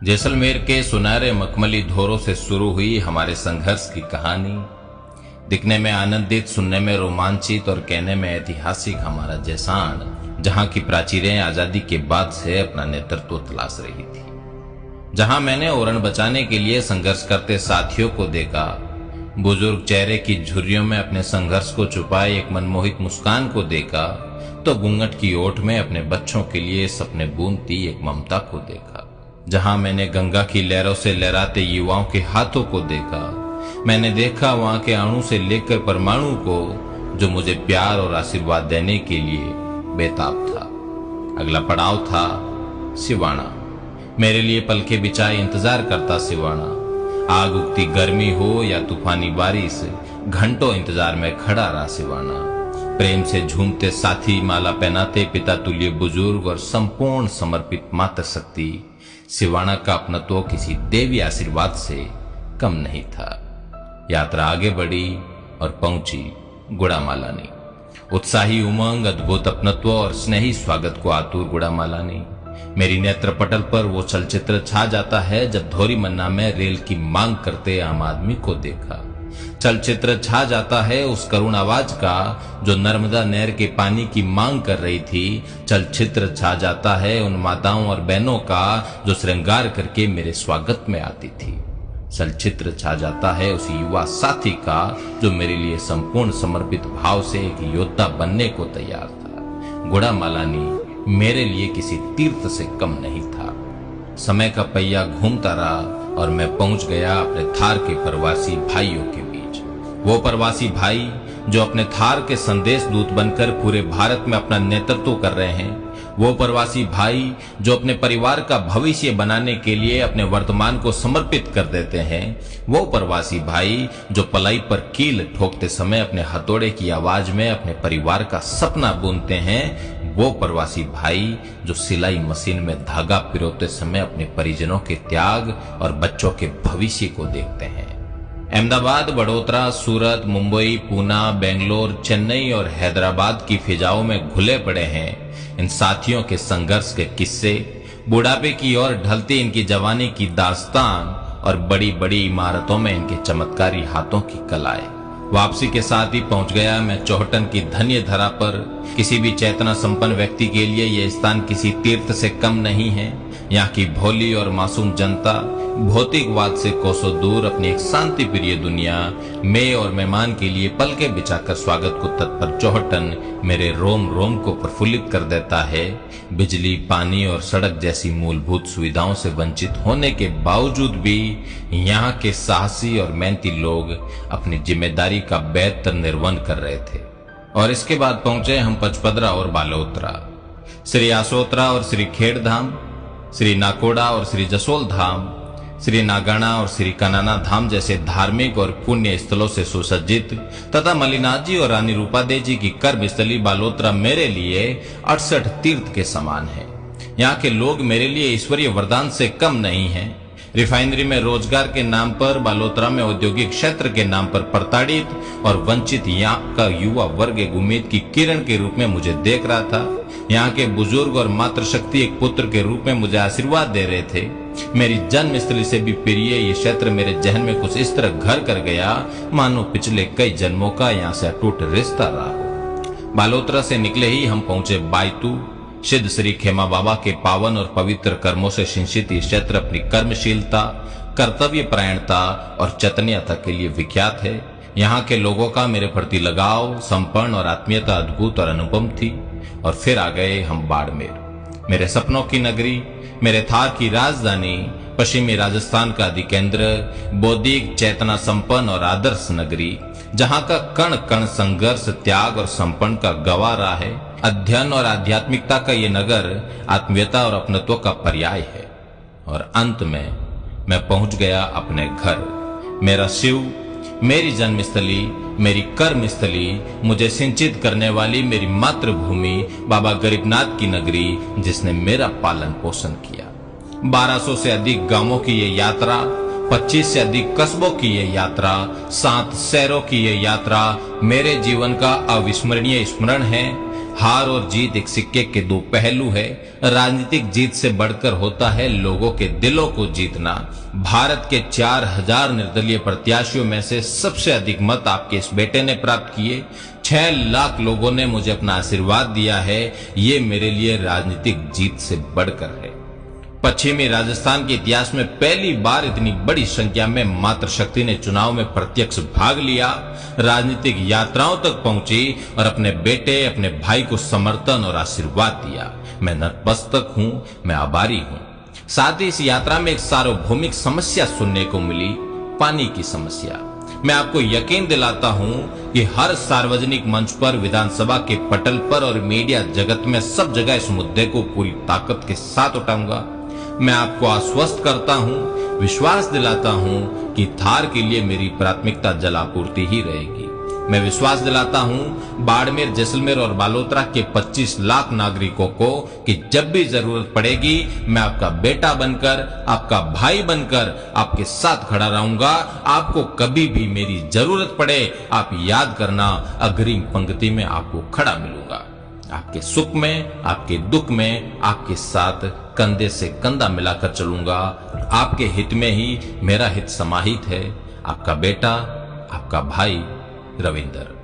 जैसलमेर के सुनहरे मखमली धोरों से शुरू हुई हमारे संघर्ष की कहानी, दिखने में आनंदित, सुनने में रोमांचित और कहने में ऐतिहासिक हमारा जैसान, जहां की प्राचीरें आजादी के बाद से अपना नेतृत्व तलाश रही थी, जहां मैंने ओरण बचाने के लिए संघर्ष करते साथियों को देखा, बुजुर्ग चेहरे की झुर्रियों में अपने संघर्ष को छुपाए एक मनमोहित मुस्कान को देखा, तो घूंघट की ओट में अपने बच्चों के लिए सपने बूंदती एक ममता को देखा। जहां मैंने गंगा की लहरों से लहराते युवाओं के हाथों को देखा, मैंने देखा वहां के अणु से लेकर परमाणु को, जो मुझे प्यार और आशीर्वाद देने के लिए बेताब था। अगला पड़ाव था सिवाना। मेरे लिए पलके बिछाए इंतजार करता सिवाना। आग उगती गर्मी हो या तूफानी बारिश, घंटों इंतजार में खड़ा रहा सिवाना। प्रेम से झूमते साथी, माला पहनाते पिता तुल्य बुजुर्ग और संपूर्ण समर्पित मातृशक्ति, सिवाना का अपनत्व किसी देवी आशीर्वाद से कम नहीं था। यात्रा आगे बढ़ी और पहुंची गुड़ामालानी। उत्साही उमंग, अद्भुत अपनत्व और स्नेही स्वागत को आतुर गुड़ामालानी। मेरी नेत्र पटल पर वो चलचित्र छा जाता है जब धोरी मन्ना में रेल की मांग करते आम आदमी को देखा। चलचित्र छा जाता है उस करुण आवाज का जो नर्मदा नहर के पानी की मांग कर रही थी। चलचित्र छा जाता है उन माताओं और बहनों का जो श्रृंगार करके मेरे स्वागत में आती थी। चलचित्र छा जाता है उस युवा साथी का जो मेरे लिए संपूर्ण समर्पित भाव से एक योद्धा बनने को तैयार था। गुड़ामालानी मेरे लिए किसी तीर्थ से कम नहीं था। समय का पहिया घूमता रहा और मैं पहुंच गया अपने थार के प्रवासी भाइयों के बीच। वो प्रवासी भाई जो अपने थार के संदेश दूत बनकर पूरे भारत में अपना नेतृत्व कर रहे हैं। वो प्रवासी भाई जो अपने परिवार का भविष्य बनाने के लिए अपने वर्तमान को समर्पित कर देते हैं। वो प्रवासी भाई जो पलाई पर कील ठोकते समय अपने हथौड़े की आवाज में अपने परिवार का सपना बुनते हैं। वो प्रवासी भाई जो सिलाई मशीन में धागा पिरोते समय अपने परिजनों के त्याग और बच्चों के भविष्य को देखते हैं। अहमदाबाद, बड़ोदरा, सूरत, मुंबई, पूना, बेंगलोर, चेन्नई और हैदराबाद की फिजाओं में घुले पड़े हैं इन साथियों के संघर्ष के किस्से, बुढ़ापे की ओर ढलती इनकी जवानी की दास्तान और बड़ी बड़ी इमारतों में इनके चमत्कारी हाथों की कलाएं। वापसी के साथ ही पहुंच गया मैं चौहटन की धन्य धरा पर। किसी भी चेतना संपन्न व्यक्ति के लिए यह स्थान किसी तीर्थ से कम नहीं है। यहाँ की भोली और मासूम जनता भौतिकवाद से कोसों दूर अपनी एक शांति प्रिय दुनिया में और मेहमान के लिए पलके बिछाकर स्वागत को तत्पर चौहटन मेरे रोम रोम को प्रफुल्लित कर देता है। बिजली, पानी और सड़क जैसी मूलभूत सुविधाओं से वंचित होने के बावजूद भी यहाँ के साहसी और मेहनती लोग अपनी जिम्मेदारी का बेहतर निर्वहन कर रहे थे। और इसके बाद पहुंचे हम पचपदरा और बालोतरा, श्री आसोतरा और श्री खेड़धाम, श्री नाकोड़ा और श्री जसोल धाम, श्री नागाना और श्री कनाना धाम जैसे धार्मिक और पुण्य स्थलों से सुसज्जित तथा मलिनाथ जी और रानी रूपादेवी जी की कर्मस्थली बालोतरा मेरे लिए 68 तीर्थ के समान है। यहाँ के लोग मेरे लिए ईश्वरीय वरदान से कम नहीं हैं। रिफाइनरी में रोजगार के नाम पर, बालोतरा में औद्योगिक क्षेत्र के नाम पर प्रताड़ित और वंचित यहाँ का युवा वर्ग एक उम्मीद की किरण के रूप में मुझे देख रहा था। यहाँ के बुजुर्ग और मातृशक्ति एक पुत्र के रूप में मुझे आशीर्वाद दे रहे थे। मेरी जन्मस्थली से भी प्रिय ये क्षेत्र मेरे जहन में कुछ इस तरह घर कर गया मानो पिछले कई जन्मों का यहाँ से अटूट रिश्ता रहा हो। बालोतरा से निकले ही हम पहुंचे बायतू। सिद्ध श्री खेमा बाबा के पावन और पवित्र कर्मों से सिंचित ये क्षेत्र अपनी कर्मशीलता, कर्तव्य परायणता और चैतन्यता के लिए विख्यात है। यहाँ के लोगों का मेरे प्रति लगाव, संपन्न और आत्मीयता अद्भुत और अनुपम थी। और फिर आ गए हम बाड़मेर, मेरे सपनों की नगरी, मेरे थार की राजधानी, पश्चिमी राजस्थान का अधिकेंद्र, बौद्धिक, चेतना संपन्न और आदर्श नगरी, जहाँ का कण कण संघर्ष, त्याग और संपन्न का गवाह रहा है। अध्ययन और आध्यात्मिकता का ये नगर आत्मीयता और अपनत्व का पर्याय है। और अंत में मैं पहुंच गया अपने घर। मेरा शिव, मेरी जन्मस्थली, मेरी कर्मस्थली, मुझे सिंचित करने वाली मेरी मातृभूमि, बाबा गरीबनाथ की नगरी, जिसने मेरा पालन पोषण किया। 1200 से अधिक गांवों की ये यात्रा, 25 से अधिक कस्बों की ये यात्रा, 7 शहरों की ये यात्रा मेरे जीवन का अविस्मरणीय स्मरण है। हार और जीत एक सिक्के के दो पहलू है। राजनीतिक जीत से बढ़कर होता है लोगों के दिलों को जीतना। भारत के 4000 निर्दलीय प्रत्याशियों में से सबसे अधिक मत आपके इस बेटे ने प्राप्त किए। 6 लाख लोगों ने मुझे अपना आशीर्वाद दिया है। ये मेरे लिए राजनीतिक जीत से बढ़कर है। पश्चिमी राजस्थान के इतिहास में पहली बार इतनी बड़ी संख्या में मातृशक्ति ने चुनाव में प्रत्यक्ष भाग लिया, राजनीतिक यात्राओं तक पहुंची और अपने बेटे, अपने भाई को समर्थन और आशीर्वाद दिया। मैं नतमस्तक हूं, मैं आभारी हूं। साथ ही इस यात्रा में एक सार्वभौमिक समस्या सुनने को मिली, पानी की समस्या। मैं आपको यकीन दिलाता हूं कि हर सार्वजनिक मंच पर, विधानसभा के पटल पर और मीडिया जगत में सब जगह इस मुद्दे को पूरी ताकत के साथ उठाऊंगा। मैं आपको आश्वस्त करता हूं, विश्वास दिलाता हूं कि थार के लिए मेरी प्राथमिकता जल आपूर्ति ही रहेगी। मैं विश्वास दिलाता हूं बाड़मेर, जैसलमेर और बालोतरा के 25 लाख नागरिकों को कि जब भी जरूरत पड़ेगी मैं आपका बेटा बनकर, आपका भाई बनकर आपके साथ खड़ा रहूंगा। आपको कभी भी मेरी जरूरत पड़े, आप याद करना, अग्रिम पंक्ति में आपको खड़ा मिलूंगा। आपके सुख में, आपके दुख में आपके साथ कंधे से कंधा मिलाकर चलूंगा। आपके हित में ही मेरा हित समाहित है। आपका बेटा, आपका भाई रविंदर।